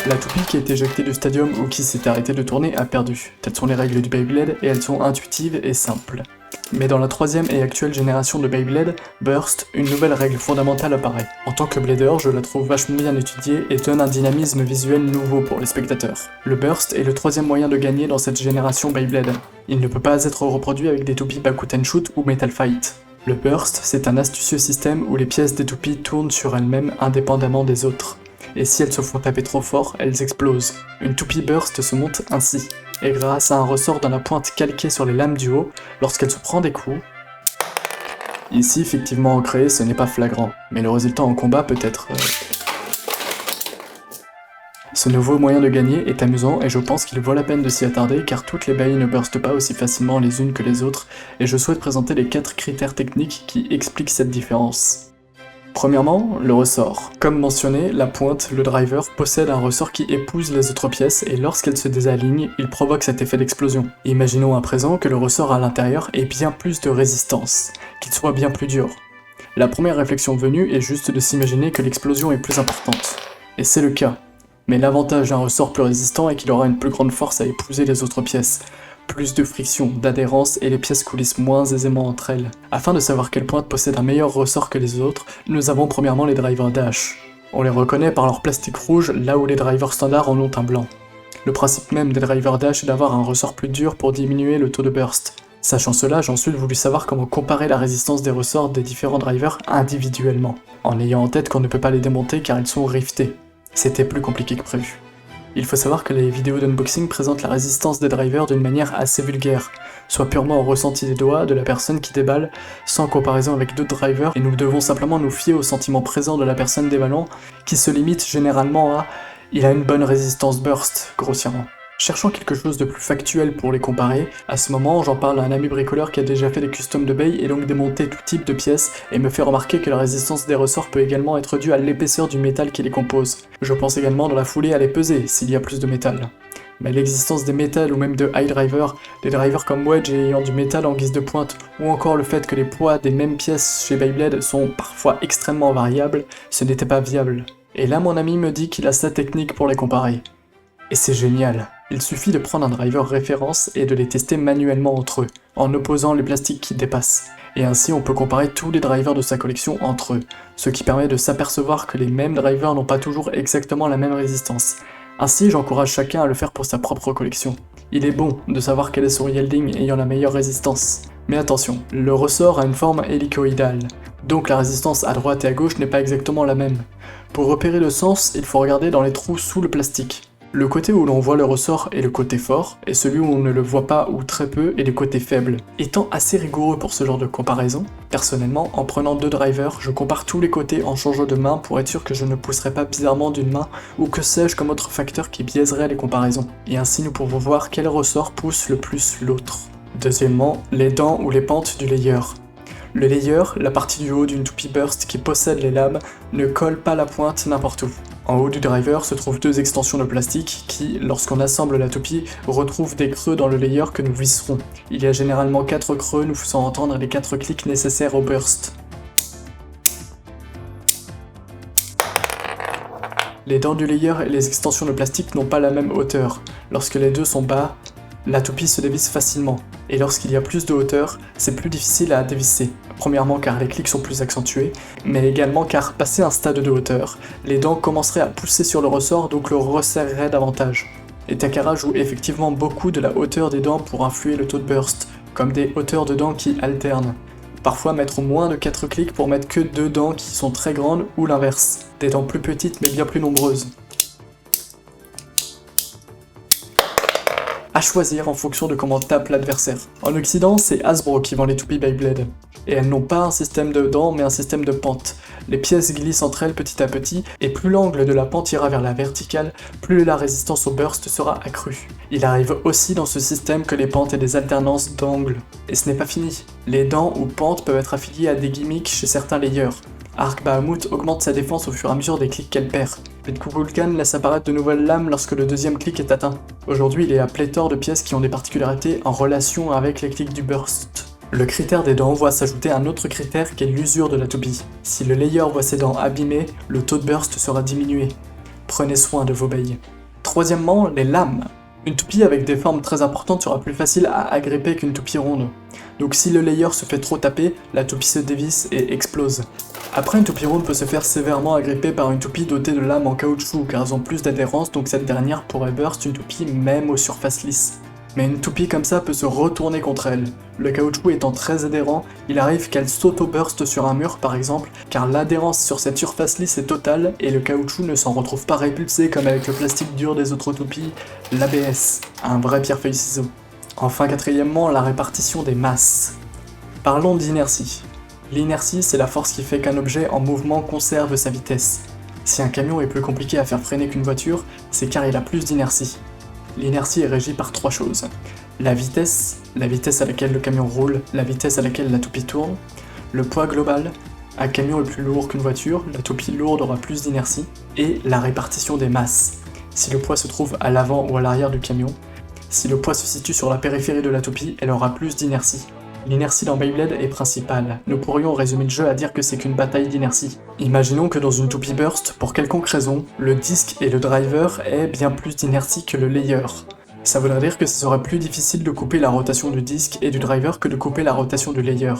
La toupie qui est éjectée du stadium ou qui s'est arrêtée de tourner a perdu. Telles sont les règles du Beyblade et elles sont intuitives et simples. Mais dans la troisième et actuelle génération de Beyblade, Burst, une nouvelle règle fondamentale apparaît. En tant que blader, je la trouve vachement bien étudiée et donne un dynamisme visuel nouveau pour les spectateurs. Le Burst est le troisième moyen de gagner dans cette génération Beyblade. Il ne peut pas être reproduit avec des toupies Bakuten Shoot ou Metal Fight. Le Burst, c'est un astucieux système où les pièces des toupies tournent sur elles-mêmes indépendamment des autres. Et si elles se font taper trop fort, elles explosent. Une toupie Burst se monte ainsi, et grâce à un ressort dans la pointe calquée sur les lames du haut, lorsqu'elle se prend des coups... Ici, effectivement ancré, ce n'est pas flagrant, mais le résultat en combat peut être... Ce nouveau moyen de gagner est amusant et je pense qu'il vaut la peine de s'y attarder car toutes les bailles ne burstent pas aussi facilement les unes que les autres et je souhaite présenter les 4 critères techniques qui expliquent cette différence. Premièrement, le ressort. Comme mentionné, la pointe, le driver, possède un ressort qui épouse les autres pièces et lorsqu'elle se désaligne, il provoque cet effet d'explosion. Imaginons à présent que le ressort à l'intérieur ait bien plus de résistance, qu'il soit bien plus dur. La première réflexion venue est juste de s'imaginer que l'explosion est plus importante. Et c'est le cas. Mais l'avantage d'un ressort plus résistant est qu'il aura une plus grande force à épouser les autres pièces. Plus de friction, d'adhérence et les pièces coulissent moins aisément entre elles. Afin de savoir quelle pointe possède un meilleur ressort que les autres, nous avons premièrement les drivers dash. On les reconnaît par leur plastique rouge là où les drivers standards en ont un blanc. Le principe même des drivers dash est d'avoir un ressort plus dur pour diminuer le taux de burst. Sachant cela, j'ai ensuite voulu savoir comment comparer la résistance des ressorts des différents drivers individuellement, en ayant en tête qu'on ne peut pas les démonter car ils sont riftés. C'était plus compliqué que prévu. Il faut savoir que les vidéos d'unboxing présentent la résistance des drivers d'une manière assez vulgaire, soit purement au ressenti des doigts de la personne qui déballe, sans comparaison avec d'autres drivers, et nous devons simplement nous fier au sentiment présent de la personne déballant, qui se limite généralement à « il a une bonne résistance burst », grossièrement. Cherchant quelque chose de plus factuel pour les comparer, à ce moment j'en parle à un ami bricoleur qui a déjà fait des customs de Bey et donc démonté tout type de pièces et me fait remarquer que la résistance des ressorts peut également être due à l'épaisseur du métal qui les compose. Je pense également dans la foulée à les peser s'il y a plus de métal. Mais l'existence des métals ou même de high drivers, des drivers comme Wedge ayant du métal en guise de pointe, ou encore le fait que les poids des mêmes pièces chez Beyblade sont parfois extrêmement variables, ce n'était pas viable. Et là mon ami me dit qu'il a sa technique pour les comparer. Et c'est génial. Il suffit de prendre un driver référence et de les tester manuellement entre eux, en opposant les plastiques qui dépassent. Et ainsi on peut comparer tous les drivers de sa collection entre eux, ce qui permet de s'apercevoir que les mêmes drivers n'ont pas toujours exactement la même résistance. Ainsi j'encourage chacun à le faire pour sa propre collection. Il est bon de savoir quel est son yielding ayant la meilleure résistance. Mais attention, le ressort a une forme hélicoïdale, donc la résistance à droite et à gauche n'est pas exactement la même. Pour repérer le sens, il faut regarder dans les trous sous le plastique. Le côté où l'on voit le ressort est le côté fort, et celui où on ne le voit pas ou très peu est le côté faible. Étant assez rigoureux pour ce genre de comparaison, personnellement, en prenant 2 drivers, je compare tous les côtés en changeant de main pour être sûr que je ne pousserai pas bizarrement d'une main, ou que sais-je comme autre facteur qui biaiserait les comparaisons. Et ainsi nous pouvons voir quel ressort pousse le plus l'autre. Deuxièmement, les dents ou les pentes du layer. Le layer, la partie du haut d'une toupie burst qui possède les lames, ne colle pas la pointe n'importe où. En haut du driver se trouvent 2 extensions de plastique qui, lorsqu'on assemble la toupie, retrouvent des creux dans le layer que nous visserons. Il y a généralement 4 creux nous faisant entendre les 4 clics nécessaires au burst. Les dents du layer et les extensions de plastique n'ont pas la même hauteur. Lorsque les deux sont bas, la toupie se dévisse facilement, et lorsqu'il y a plus de hauteur, c'est plus difficile à dévisser. Premièrement car les clics sont plus accentués, mais également car, passé un stade de hauteur, les dents commenceraient à pousser sur le ressort donc le resserreraient davantage. Et Takara joue effectivement beaucoup de la hauteur des dents pour influer le taux de burst, comme des hauteurs de dents qui alternent. Parfois mettre moins de 4 clics pour mettre que 2 dents qui sont très grandes ou l'inverse, des dents plus petites mais bien plus nombreuses. À choisir en fonction de comment tape l'adversaire. En Occident, c'est Hasbro qui vend les toupies Beyblade. Et elles n'ont pas un système de dents, mais un système de pente. Les pièces glissent entre elles petit à petit, et plus l'angle de la pente ira vers la verticale, plus la résistance au burst sera accrue. Il arrive aussi dans ce système que les pentes aient des alternances d'angles. Et ce n'est pas fini. Les dents ou pentes peuvent être affiliées à des gimmicks chez certains layers. Arc Bahamut augmente sa défense au fur et à mesure des clics qu'elle perd. Pit Kukulkan laisse apparaître de nouvelles lames lorsque le deuxième clic est atteint. Aujourd'hui, il y a pléthore de pièces qui ont des particularités en relation avec les clics du burst. Le critère des dents voit s'ajouter un autre critère qui est l'usure de la toupie. Si le layer voit ses dents abîmées, le taux de burst sera diminué. Prenez soin de vos baies. Troisièmement, les lames. Une toupie avec des formes très importantes sera plus facile à agripper qu'une toupie ronde. Donc si le layer se fait trop taper, la toupie se dévisse et explose. Après, une toupie ronde peut se faire sévèrement agripper par une toupie dotée de lames en caoutchouc car elles ont plus d'adhérence, donc cette dernière pourrait burst une toupie même aux surfaces lisses. Mais une toupie comme ça peut se retourner contre elle. Le caoutchouc étant très adhérent, il arrive qu'elle s'auto-burst sur un mur par exemple, car l'adhérence sur cette surface lisse est totale et le caoutchouc ne s'en retrouve pas répulsé comme avec le plastique dur des autres toupies, l'ABS, un vrai pierre-feuille-ciseau. Enfin, quatrièmement, la répartition des masses. Parlons d'inertie. L'inertie, c'est la force qui fait qu'un objet en mouvement conserve sa vitesse. Si un camion est plus compliqué à faire freiner qu'une voiture, c'est car il a plus d'inertie. L'inertie est régie par trois choses. La vitesse à laquelle le camion roule, la vitesse à laquelle la toupie tourne, le poids global, un camion est plus lourd qu'une voiture, la toupie lourde aura plus d'inertie, et la répartition des masses. Si le poids se trouve à l'avant ou à l'arrière du camion, si le poids se situe sur la périphérie de la toupie, elle aura plus d'inertie. L'inertie dans Beyblade est principale. Nous pourrions résumer le jeu à dire que c'est qu'une bataille d'inertie. Imaginons que dans une toupie burst, pour quelconque raison, le disque et le driver aient bien plus d'inertie que le layer. Ça voudrait dire que ce serait plus difficile de couper la rotation du disque et du driver que de couper la rotation du layer.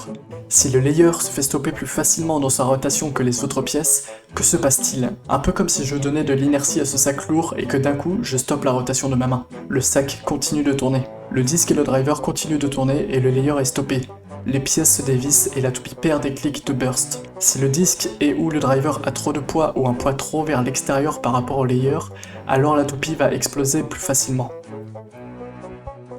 Si le layer se fait stopper plus facilement dans sa rotation que les autres pièces, que se passe-t-il? Un peu comme si je donnais de l'inertie à ce sac lourd et que d'un coup, je stoppe la rotation de ma main. Le sac continue de tourner. Le disque et le driver continuent de tourner et le layer est stoppé. Les pièces se dévissent et la toupie perd des clics de burst. Si le disque et ou le driver a trop de poids ou un poids trop vers l'extérieur par rapport au layer, alors la toupie va exploser plus facilement.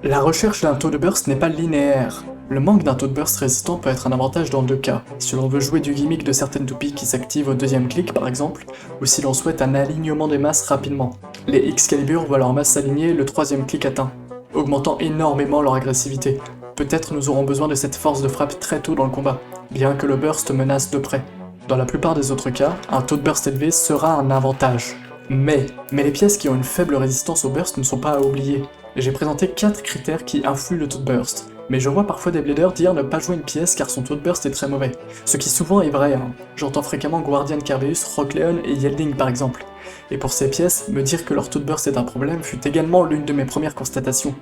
La recherche d'un taux de burst n'est pas linéaire. Le manque d'un taux de burst résistant peut être un avantage dans deux cas, si l'on veut jouer du gimmick de certaines toupies qui s'activent au deuxième clic par exemple, ou si l'on souhaite un alignement des masses rapidement. Les Excalibur voient leur masse s'aligner le troisième clic atteint, augmentant énormément leur agressivité. Peut-être nous aurons besoin de cette force de frappe très tôt dans le combat, bien que le burst menace de près. Dans la plupart des autres cas, un taux de burst élevé sera un avantage. Mais les pièces qui ont une faible résistance au burst ne sont pas à oublier. J'ai présenté 4 critères qui influent le taux de burst, mais je vois parfois des bladers dire ne pas jouer une pièce car son taux de burst est très mauvais. Ce qui souvent est vrai, hein. J'entends fréquemment Guardian Carbeus, Rockleon et Yelding par exemple. Et pour ces pièces, me dire que leur taux de burst est un problème fut également l'une de mes premières constatations.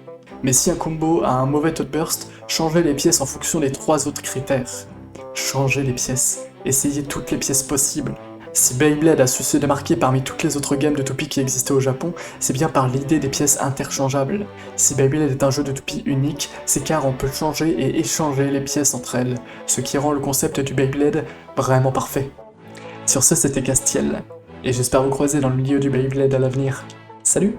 Mais si un combo a un mauvais taux de burst, changez les pièces en fonction des 3 autres critères. Changez les pièces, essayez toutes les pièces possibles. Si Beyblade a su se démarquer parmi toutes les autres games de toupies qui existaient au Japon, c'est bien par l'idée des pièces interchangeables. Si Beyblade est un jeu de toupies unique, c'est car on peut changer et échanger les pièces entre elles, ce qui rend le concept du Beyblade vraiment parfait. Sur ce, c'était Castiel, et j'espère vous croiser dans le milieu du Beyblade à l'avenir. Salut!